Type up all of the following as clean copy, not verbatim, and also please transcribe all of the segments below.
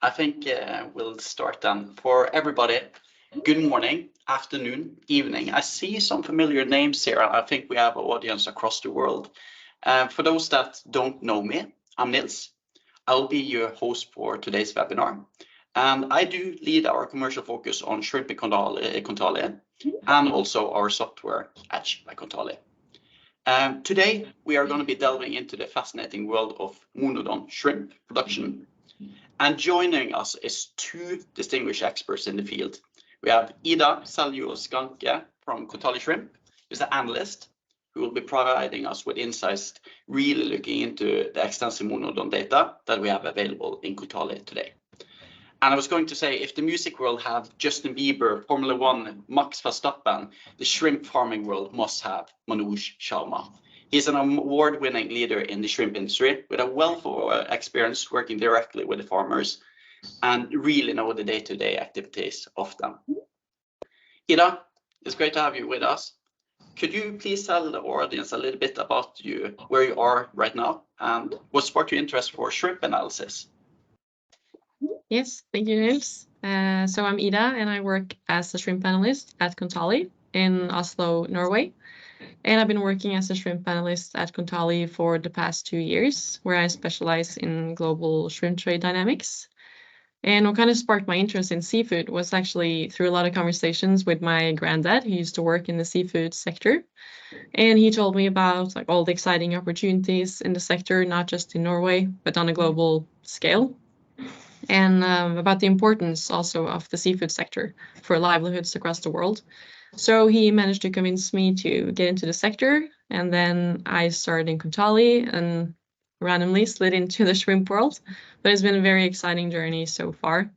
I think we'll start then. For everybody, good morning, afternoon, evening. I see some familiar names here. I think we have an audience across the world. For those that don't know me, I'm Nils. I'll be your host for today's webinar. And I do lead our commercial focus on Shrimp by Kontali and also our software, Edge by Kontali. Today, we are going to be delving into the fascinating world of Monodon shrimp production. And joining us is two distinguished experts in the field. We have Seljevoll Skancke from Kontali Shrimp, who's an analyst, who will be providing us with insights, really looking into the extensive Monodon data that we have available in Kontali today. And I was going to say, if the music world had Justin Bieber, Formula One, Max Verstappen, the shrimp farming world must have Manoj Sharma. He's an award-winning leader in the shrimp industry with a wealth of experience working directly with the farmers and really know the day-to-day activities of them. Ida, it's great to have you with us. Could you please tell the audience a little bit about you, where you are right now, and what sparked your interest for shrimp analysis? Yes, thank you, Nils. So I'm Ida, and I work as a shrimp analyst at Kontali in Oslo, Norway. And I've been working as a shrimp analyst at Kontali for the past 2 years, where I specialize in global shrimp trade dynamics. And what kind of sparked my interest in seafood was actually through a lot of conversations with my granddad, who used to work in the seafood sector. And he told me about all the exciting opportunities in the sector, not just in Norway, but on a global scale. And about the importance also of the seafood sector for livelihoods across the world. So he managed to convince me to get into the sector, and then I started in Kontali and randomly slid into the shrimp world. But it's been a very exciting journey so far.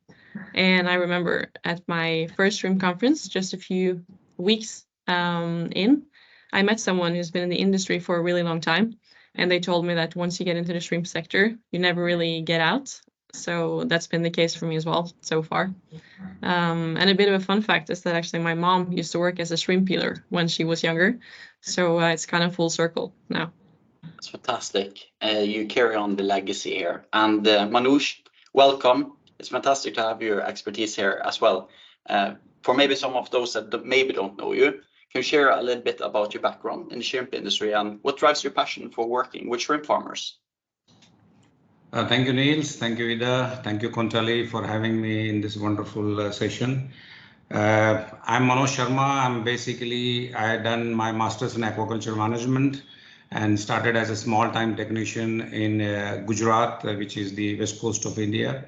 And I remember at my first shrimp conference, just a few weeks in, I met someone who's been in the industry for a really long time. And they told me that once you get into the shrimp sector, you never really get out. So that's been the case for me as well so far. And a bit of a fun fact is that actually my mom used to work as a shrimp peeler when she was younger. So it's kind of full circle now. That's fantastic. You carry on the legacy here. And Manoj, welcome. It's fantastic to have your expertise here as well. For maybe some of those that maybe don't know you, can you share a little bit about your background in the shrimp industry and what drives your passion for working with shrimp farmers? Thank you, Niels. Thank you, Ida. Thank you, Kontali, for having me in this wonderful session. I'm Manoj Sharma. I had done my master's in aquaculture management and started as a small-time technician in Gujarat, which is the west coast of India.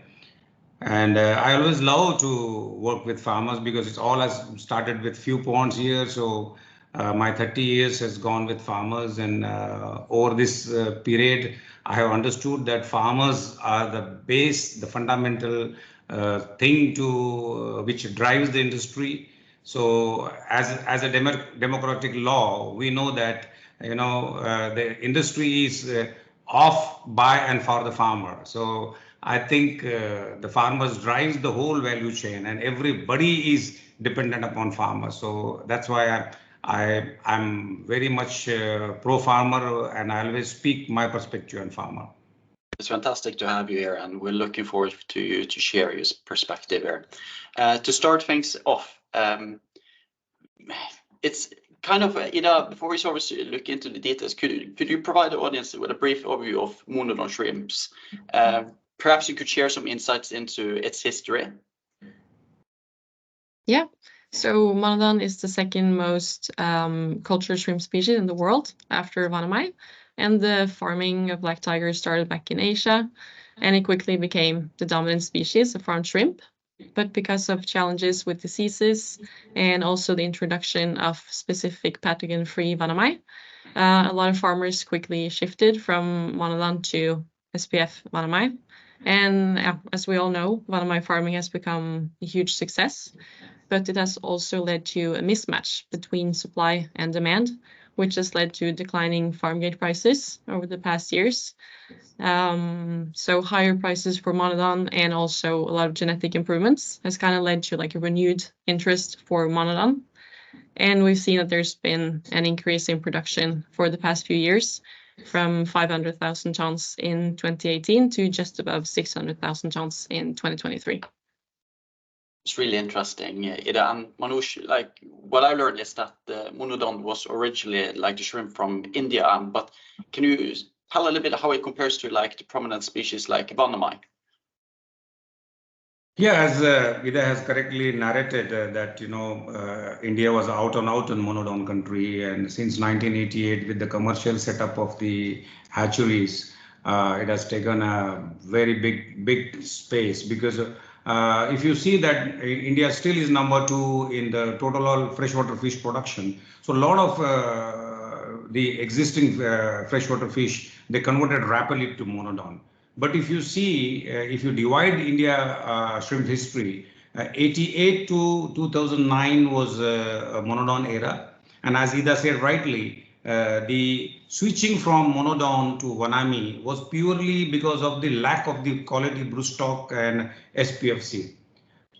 And I always love to work with farmers because it's all has started with few ponds here. So my 30 years has gone with farmers, and over this period, I have understood that farmers are the base, the fundamental thing to which drives the industry. So as a democratic law, we know that the industry is of, by, and for the farmer. So I think the farmers drives the whole value chain, and everybody is dependent upon farmers. So that's why I'm very much pro-farmer, and I always speak my perspective on farmer. It's fantastic to have you here, and we're looking forward to you to share your perspective here. To start things off, it's kind of, before we sort of look into the details, could you provide the audience with a brief overview of Monodon shrimps? Perhaps you could share some insights into its history. Yeah. So Monodon is the second most cultured shrimp species in the world after Vanemai, and the farming of black tiger started back in Asia, and it quickly became the dominant species of farmed shrimp. But because of challenges with diseases and also the introduction of specific pathogen-free Vanemai, a lot of farmers quickly shifted from Monodon to SPF Vanemai. And as we all know, Vanemai farming has become a huge success. But it has also led to a mismatch between supply and demand, which has led to declining farm gate prices over the past years. So higher prices for Monodon and also a lot of genetic improvements has kind of led to a renewed interest for Monodon. And we've seen that there's been an increase in production for the past few years, from 500,000 tons in 2018 to just above 600,000 tons in 2023. It's really interesting, Ida. And Manoj, like what I learned is that the Monodon was originally like the shrimp from India, but can you tell a little bit how it compares to like the prominent species like Vanamai? Yeah, as Ida has correctly narrated that, India was out and out in monodon country, and since 1988 with the commercial setup of the hatcheries, it has taken a very big space, because if you see that India still is number 2 in the total freshwater fish production. So a lot of the existing freshwater fish, they converted rapidly to monodon. But if you see, if you divide India shrimp history, 88 to 2009 was a monodon era. And as Ida said rightly, the switching from monodon to Vanami was purely because of the lack of the quality broodstock and SPFC.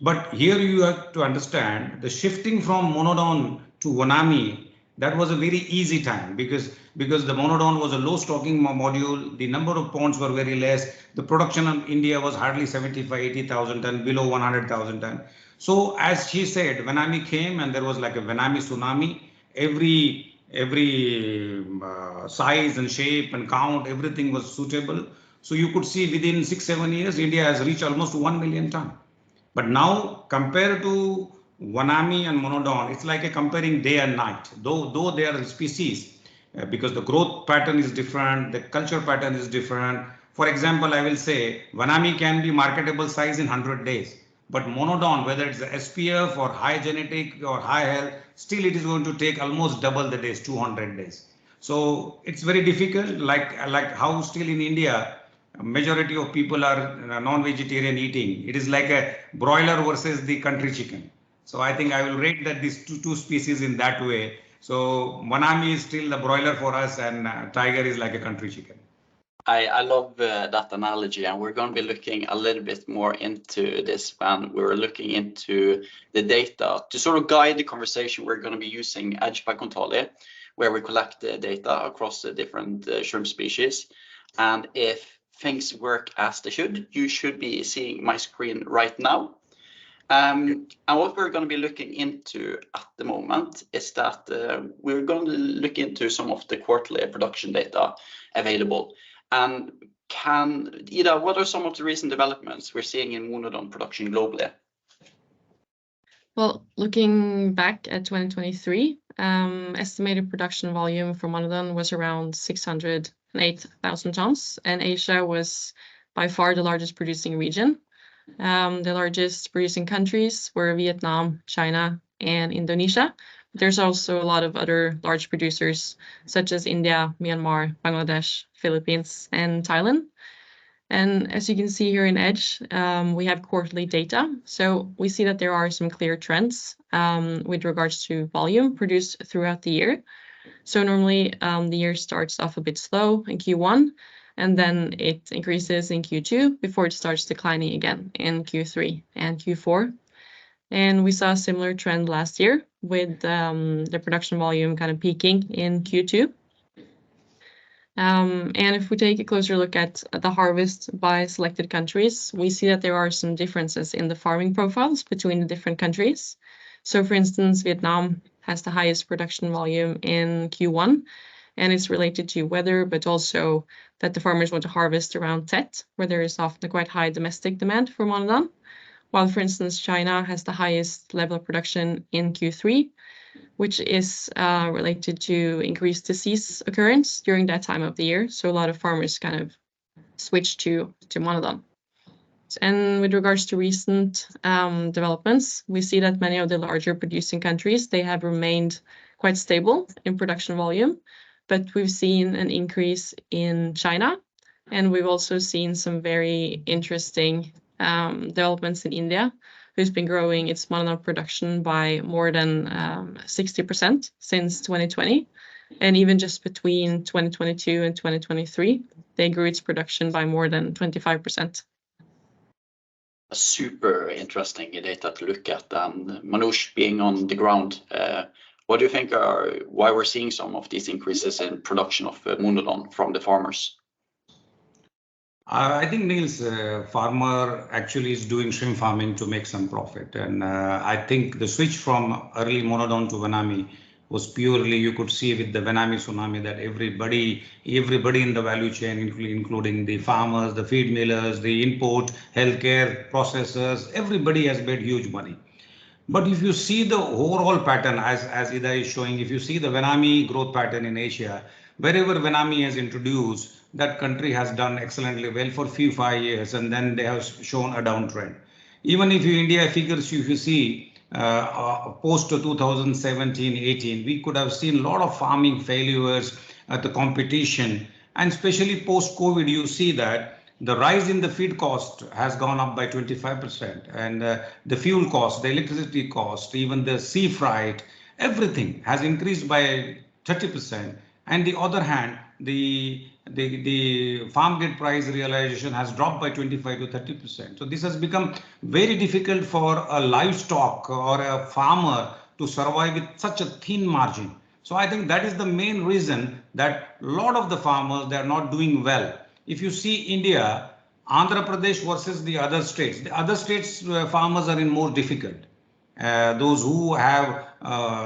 But here you have to understand the shifting from monodon to Vanami, that was a very easy time, because the monodon was a low stocking module, the number of ponds were very less, the production in India was hardly 75-80,000 ton, below 100,000 ton. So as she said, Vanami came and there was like a Vanami tsunami. Every size and shape and count, everything was suitable. So you could see within 6-7 years, India has reached almost 1 million ton. But now compared to Vanami and Monodon, it's like a comparing day and night. Though they are species, because the growth pattern is different, the culture pattern is different. For example, I will say Vanami can be marketable size in 100 days. But Monodon, whether it's SPF or high genetic or high health, still it is going to take almost double the days, 200 days. So it's very difficult, like how still in India, majority of people are non-vegetarian eating. It is like a broiler versus the country chicken. So I think I will rate that these two species in that way. So Vanami is still the broiler for us, and tiger is like a country chicken. I love that analogy, and we're going to be looking a little bit more into this when we're looking into the data to sort of guide the conversation. We're going to be using Edge by Kontali, where we collect the data across the different shrimp species. And if things work as they should, you should be seeing my screen right now. And what we're going to be looking into at the moment is that we're going to look into some of the quarterly production data available. And Ida, what are some of the recent developments we're seeing in monodon production globally? Well, looking back at 2023, estimated production volume for monodon was around 608,000 tons, and Asia was by far the largest producing region. The largest producing countries were Vietnam, China, and Indonesia. There's also a lot of other large producers such as India, Myanmar, Bangladesh, Philippines, and Thailand. And as you can see here in Edge, we have quarterly data. So we see that there are some clear trends with regards to volume produced throughout the year. So normally the year starts off a bit slow in Q1, and then it increases in Q2 before it starts declining again in Q3 and Q4. And we saw a similar trend last year with the production volume kind of peaking in Q2. And if we take a closer look at the harvest by selected countries, we see that there are some differences in the farming profiles between the different countries. So for instance, Vietnam has the highest production volume in Q1, and it's related to weather, but also that the farmers want to harvest around Tet, where there is often a quite high domestic demand for monodon. While, for instance, China has the highest level of production in Q3, which is related to increased disease occurrence during that time of the year. So a lot of farmers kind of switch to monodon. And with regards to recent developments, we see that many of the larger producing countries, they have remained quite stable in production volume, but we've seen an increase in China, and we've also seen some very interesting developments in India, who's been growing its monodon production by more than 60% since 2020. And even just between 2022 and 2023, they grew its production by more than 25%. Super interesting data to look at. And Manoj, being on the ground What do you think are why we're seeing some of these increases in production of Monodon from the farmers? I think Niels, farmer actually is doing shrimp farming to make some profit, and I think the switch from early Monodon to Venami was purely, you could see with the Venami tsunami that everybody in the value chain, including the farmers, the feed millers, the import, healthcare processors, everybody has made huge money. But if you see the overall pattern, as Ida is showing, if you see the Venami growth pattern in Asia, wherever Venami has introduced, that country has done excellently well for 5 years, and then they have shown a downtrend. Even if you India figures, if you see post 2017-18, we could have seen a lot of farming failures at the competition, and especially post COVID, you see that the rise in the feed cost has gone up by 25%, and the fuel cost, the electricity cost, even the sea freight, everything has increased by 30%. And the other hand, the farm gate price realization has dropped by 25 to 30%. So this has become very difficult for a livestock or a farmer to survive with such a thin margin. So I think that is the main reason that a lot of the farmers, they are not doing well. If you see India, Andhra Pradesh versus the other states farmers are in more difficult. Those who have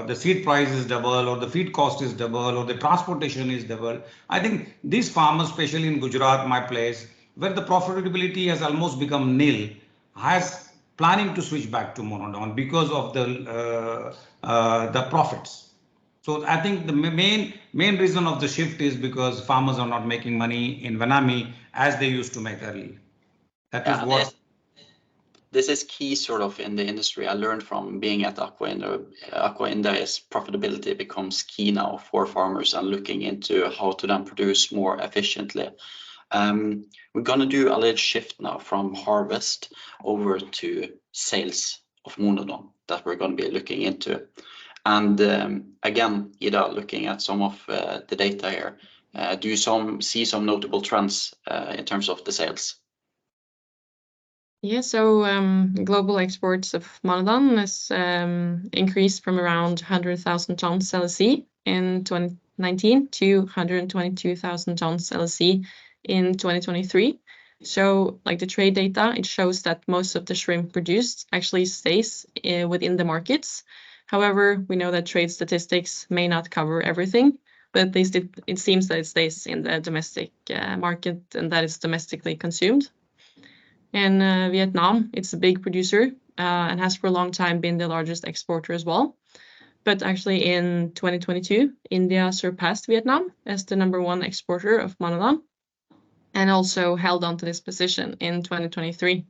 the seed price is double, or the feed cost is double, or the transportation is double. I think these farmers, especially in Gujarat, my place, where the profitability has almost become nil, has planning to switch back to Monodon because of the profits. So I think the main reason of the shift is because farmers are not making money in Venami as they used to make earlier. That is what. This is key sort of in the industry. I learned from being at Aqua India is profitability becomes key now for farmers and looking into how to then produce more efficiently. We're going to do a little shift now from harvest over to sales of Monodon that we're going to be looking into. And again, Ida, looking at some of the data here, do you see some notable trends in terms of the sales? Yeah, so global exports of Monodon has increased from around 100,000 tons LSE in 2019 to 122,000 tons LSE in 2023. So like the trade data, it shows that most of the shrimp produced actually stays within the markets. However, we know that trade statistics may not cover everything, but at least it seems that it stays in the domestic market and that it's domestically consumed. And Vietnam, it's a big producer and has for a long time been the largest exporter as well. But actually in 2022, India surpassed Vietnam as the #1 exporter of Monodon and also held on to this position in 2023.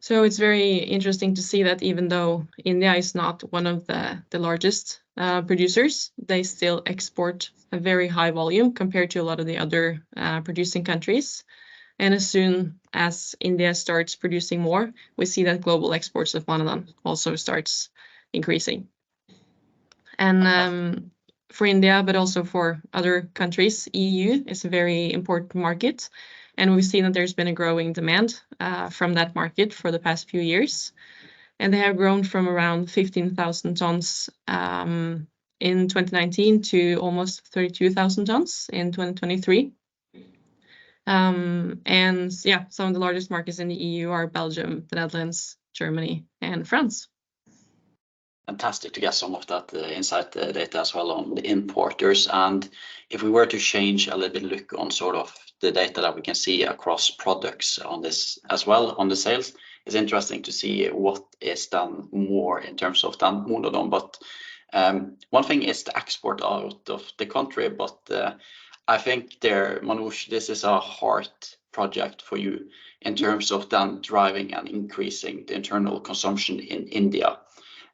So it's very interesting to see that even though India is not one of the largest producers, they still export a very high volume compared to a lot of the other producing countries. And as soon as India starts producing more, we see that global exports of Monodon also starts increasing. And for India, but also for other countries, EU is a very important market. And we've seen that there's been a growing demand from that market for the past few years. And they have grown from around 15,000 tons in 2019 to almost 32,000 tons in 2023. And yeah, some of the largest markets in the EU are Belgium, the Netherlands, Germany, and France. Fantastic to get some of that insight data as well on the importers. And if we were to change a little bit look on sort of the data that we can see across products on this as well on the sales, it's interesting to see what is done more in terms of than Monodon. But one thing is the export out of the country, but I think there, Manoj, this is a hard project for you in terms of then driving and increasing the internal consumption in India.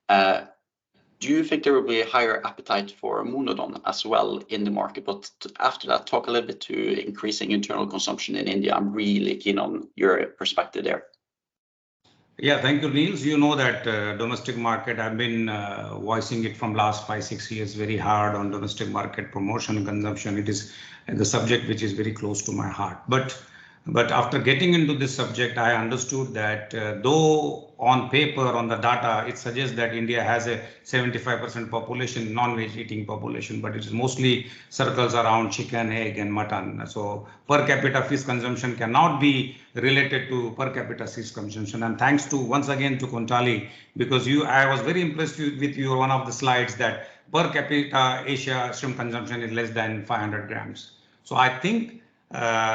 Do you think there will be a higher appetite for Monodon as well in the market? But after that, talk a little bit to increasing internal consumption in India. I'm really keen on your perspective there. Yeah, thank you, Niels. You know that domestic market, I've been voicing it from last 5-6 years very hard on domestic market promotion and consumption. It is the subject which is very close to my heart. But But after getting into this subject, I understood that though on paper, on the data, it suggests that India has a 75% population, non-veg eating population, but it is mostly circles around chicken, egg, and mutton. So per capita fish consumption cannot be related to per capita fish consumption. And thanks to once again to Kontali, because I was very impressed with your one of the slides that per capita Asia shrimp consumption is less than 500 grams. So I think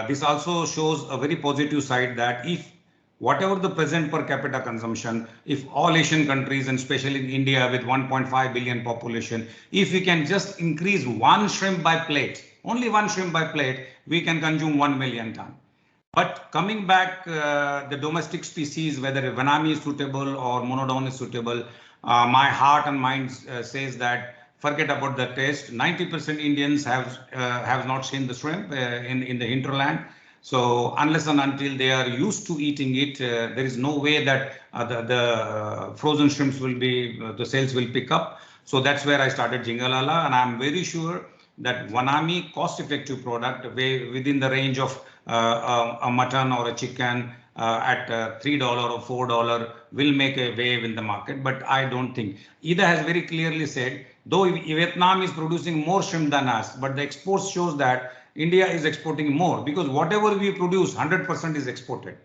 this also shows a very positive side that if whatever the present per capita consumption, if all Asian countries and especially in India with 1.5 billion population, if we can just increase one shrimp by plate, only one shrimp by plate, we can consume 1 million ton. But coming back, the domestic species, whether Vanami is suitable or Monodon is suitable, my heart and mind says that forget about the taste. 90% Indians have not seen the shrimp in the hinterland. So unless and until they are used to eating it, there is no way that the frozen shrimps will be, the sales will pick up. So that's where I started Jingalala, and I'm very sure that Vanami cost-effective product within the range of a mutton or a chicken at $3 or $4 will make a wave in the market. But I don't think. Ida has very clearly said, though Vietnam is producing more shrimp than us, but the exports shows that India is exporting more because whatever we produce, 100% is exported.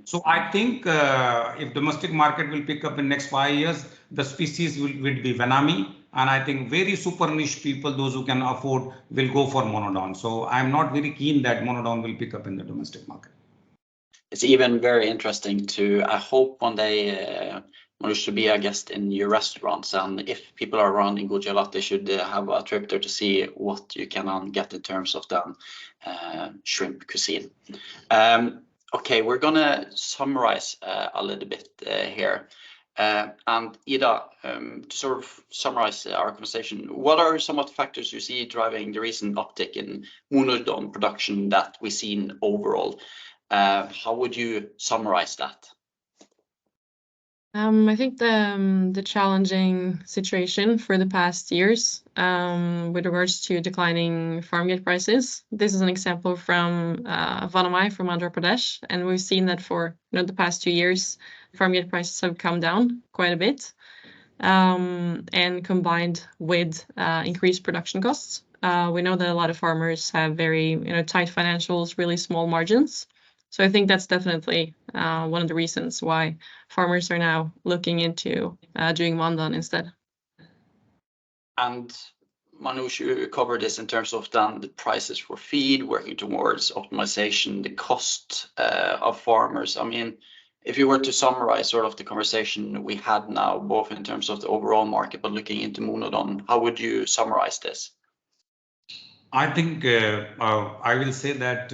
So I think if domestic market will pick up in next 5 years, the species will be Vanami. And I think very super niche people, those who can afford, will go for Monodon. So I'm not very keen that Monodon will pick up in the domestic market. It's even very interesting I hope one day Manoj to be a guest in your restaurants, and if people are around in Gujarat, they should have a trip there to see what you can get in terms of the shrimp cuisine. Okay, we're gonna summarize a little bit here. And Ida, to sort of summarize our conversation, what are some of the factors you see driving the recent uptick in Monodon production that we've seen overall? How would you summarize that? I think the challenging situation for the past years with regards to declining farm gate prices. This is an example from Vanamai from Andhra Pradesh, and we've seen that for the past 2 years, farm gate prices have come down quite a bit, and combined with increased production costs. We know that a lot of farmers have very tight financials, really small margins. So I think that's definitely one of the reasons why farmers are now looking into doing Monodon instead. And Manoj, you covered this in terms of then the prices for feed, working towards optimization, the cost of farmers. I mean, if you were to summarize sort of the conversation we had now, both in terms of the overall market, but looking into Monodon, how would you summarize this? I think I will say that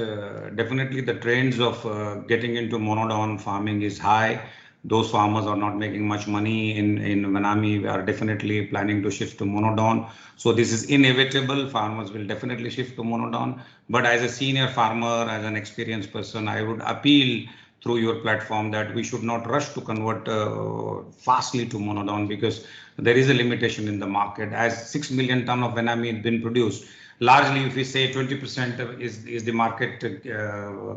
definitely the trends of getting into Monodon farming is high. Those farmers are not making much money in Vanami. We are definitely planning to shift to Monodon. So this is inevitable. Farmers will definitely shift to Monodon. But as a senior farmer, as an experienced person, I would appeal through your platform that we should not rush to convert fastly to Monodon because there is a limitation in the market. As 6 million ton of Vanami has been produced, largely, if we say 20% is the market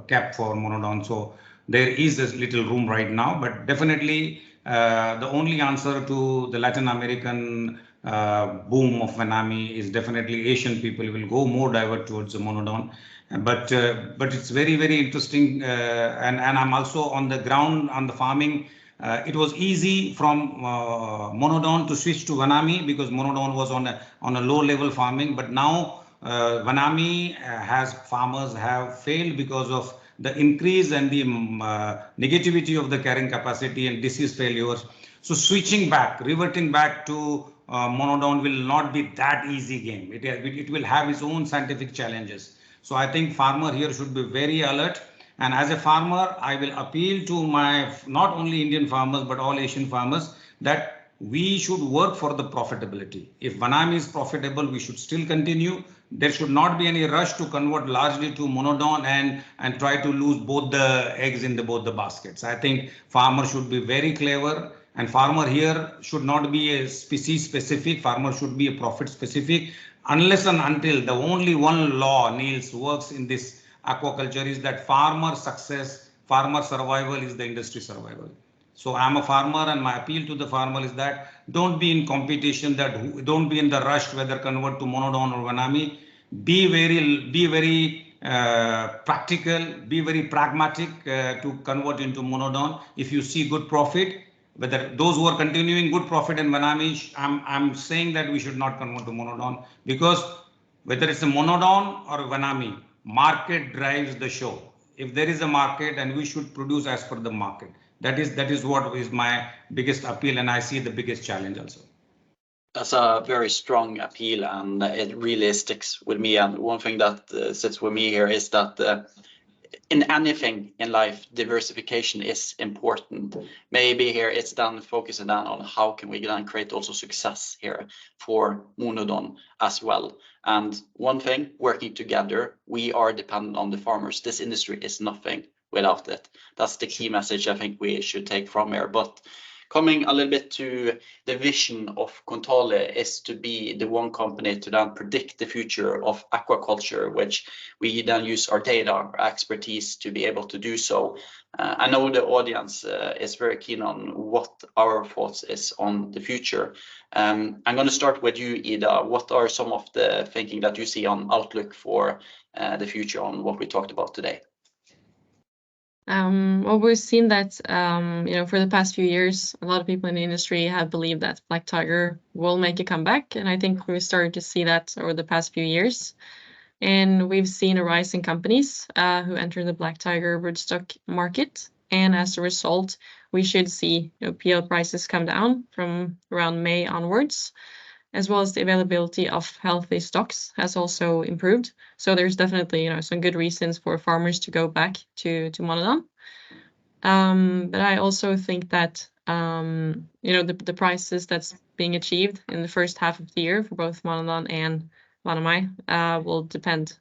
cap for Monodon, so there is a little room right now. But definitely, the only answer to the Latin American boom of Vanami is definitely Asian people will go more divert towards the Monodon. But it's very, very interesting, and I'm also on the ground on the farming. It was easy from Monodon to switch to Vanami because Monodon was on a low level farming, but now Vanami farmers have failed because of the increase and the negativity of the carrying capacity and disease failures. So reverting back to Monodon will not be that easy game. It will have its own scientific challenges. So I think farmer here should be very alert. And as a farmer, I will appeal to my not only Indian farmers, but all Asian farmers that we should work for the profitability. If Vanami is profitable, we should still continue. There should not be any rush to convert largely to Monodon and try to lose both the eggs in both the baskets. I think farmer should be very clever, and farmer here should not be a species specific. Farmer should be a profit specific. Unless and until the only one law, Niels, works in this aquaculture is that farmer success, farmer survival is the industry survival. So I'm a farmer, and my appeal to the farmer is that don't be in competition, don't be in the rush whether convert to Monodon or Vanami. Be very practical, be very pragmatic to convert into Monodon. If you see good profit, whether those who are continuing good profit in Vanami, I'm saying that we should not convert to Monodon, because whether it's a Monodon or Vanami, market drives the show. If there is a market, and we should produce as per the market. That is what is my biggest appeal, and I see the biggest challenge also. That's a very strong appeal, and it really sticks with me. And one thing that sits with me here is that in anything in life, diversification is important. Maybe here it's then focusing down on how can we then create also success here for Monodon as well. And one thing, working together, we are dependent on the farmers. This industry is nothing without it. That's the key message I think we should take from here. But coming a little bit to the vision of Kontali is to be the one company to then predict the future of aquaculture, which we then use our data, our expertise to be able to do so. I know the audience is very keen on what our thoughts is on the future. I'm going to start with you, Ida. What are some of the thinking that you see on outlook for the future on what we talked about today? Well, we've seen that, for the past few years, a lot of people in the industry have believed that black tiger will make a comeback. And I think we've started to see that over the past few years. And we've seen a rise in companies who enter the black tiger broodstock market. And as a result, we should see PL prices come down from around May onwards, as well as the availability of healthy stocks has also improved. So there's definitely some good reasons for farmers to go back to Monodon. But I also think that the prices that's being achieved in the first half of the year for both Monodon and Vanami will depend,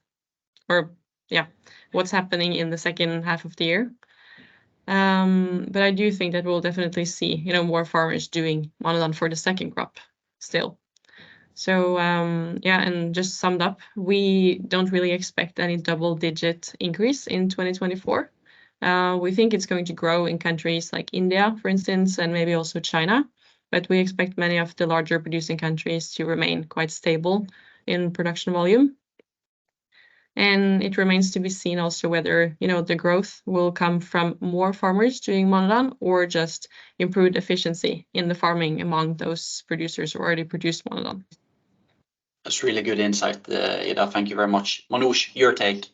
what's happening in the second half of the year. But I do think that we'll definitely see more farmers doing Monodon for the second crop still. So and just summed up, we don't really expect any double-digit increase in 2024. We think it's going to grow in countries like India, for instance, and maybe also China. But we expect many of the larger producing countries to remain quite stable in production volume. And it remains to be seen also whether the growth will come from more farmers doing Monodon or just improved efficiency in the farming among those producers who already produce Monodon. That's really good insight, Ida. Thank you very much. Manoj, your take.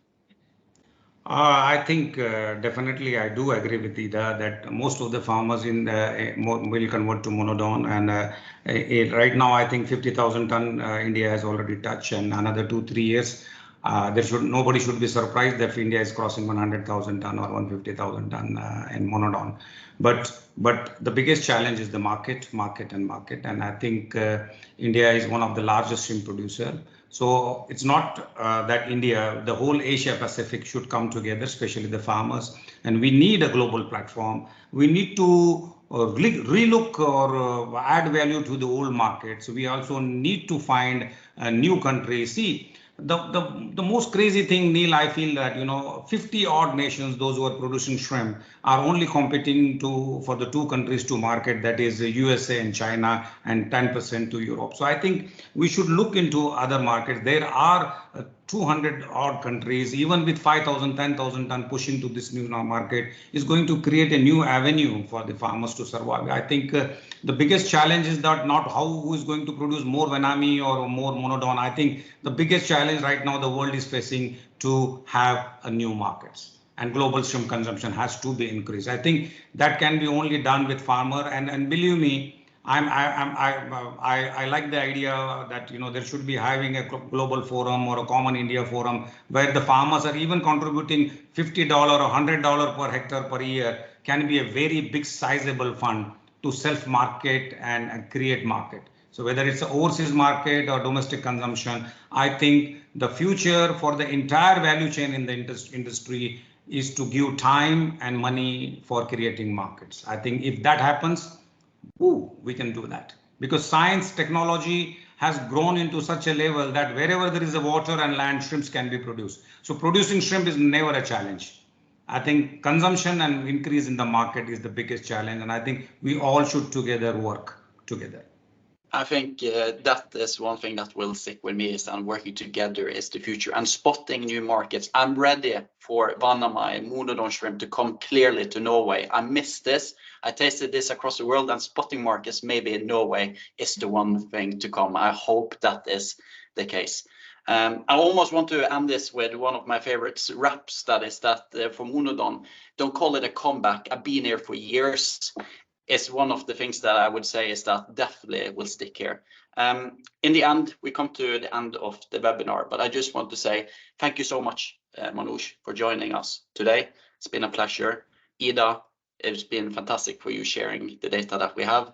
I think definitely I do agree with Ida that most of the farmers will convert to Monodon, and right now I think 50,000 ton India has already touched, and another 2-3 years nobody should be surprised if India is crossing 100,000 ton or 150,000 ton in Monodon. But the biggest challenge is the market, and I think India is one of the largest shrimp producer. So it's not that India, the whole Asia Pacific should come together, especially the farmers, and we need a global platform. We need to relook or add value to the old markets. We also need to find a new country. See, the most crazy thing, Neil, I feel that 50 odd nations, those who are producing shrimp, are only competing for the two countries to market, that is USA and China, and 10% to Europe. So I think we should look into other markets. There are 200 odd countries. Even with 5,000, 10,000 ton pushing to this new market is going to create a new avenue for the farmers to survive. I think the biggest challenge is that not who is going to produce more Vanami or more Monodon. I think the biggest challenge right now the world is facing to have a new markets, and global shrimp consumption has to be increased. I think that can be only done with farmer, and believe me, I like the idea that there should be having a global forum or a common India forum where the farmers are even contributing $50 or $100 per hectare per year, can be a very big sizable fund to self-market and create market. So whether it's an overseas market or domestic consumption, I think the future for the entire value chain in the industry is to give time and money for creating markets. I think if that happens, we can do that, because science, technology has grown into such a level that wherever there is a water and land, shrimps can be produced. So producing shrimp is never a challenge. I think consumption and increase in the market is the biggest challenge, and I think we all should together work together. I think that is one thing that will stick with me, is that working together is the future and spotting new markets. I'm ready for one of my Monodon shrimp to come clearly to Norway. I missed this. I tasted this across the world, and spotting markets maybe in Norway is the one thing to come. I hope that is the case. I almost want to end this with one of my favorites raps, that is that for Monodon, don't call it a comeback. I've been here for years. Is one of the things that I would say is that definitely will stick here. In the end, we come to the end of the webinar, but I just want to say thank you so much, Manoj, for joining us today. It's been a pleasure. Ida, it's been fantastic for you sharing the data that we have.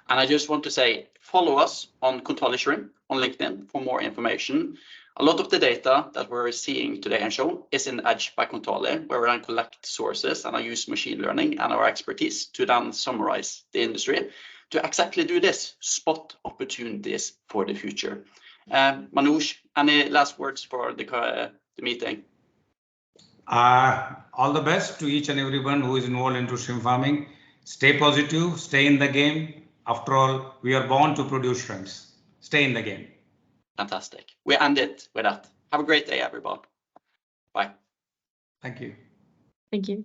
And I just want to say, follow us on Kontali Shrimp on LinkedIn for more information. A lot of the data that we're seeing today and shown is in Edge by Kontali, where I collect sources and I use machine learning and our expertise to then summarize the industry to exactly do this, spot opportunities for the future. Manoj, any last words for the meeting? All the best to each and everyone who is involved into shrimp farming. Stay positive, stay in the game. After all, we are born to produce shrimps. Stay in the game. Fantastic. We end it with that. Have a great day, everybody. Bye. Thank you. Thank you.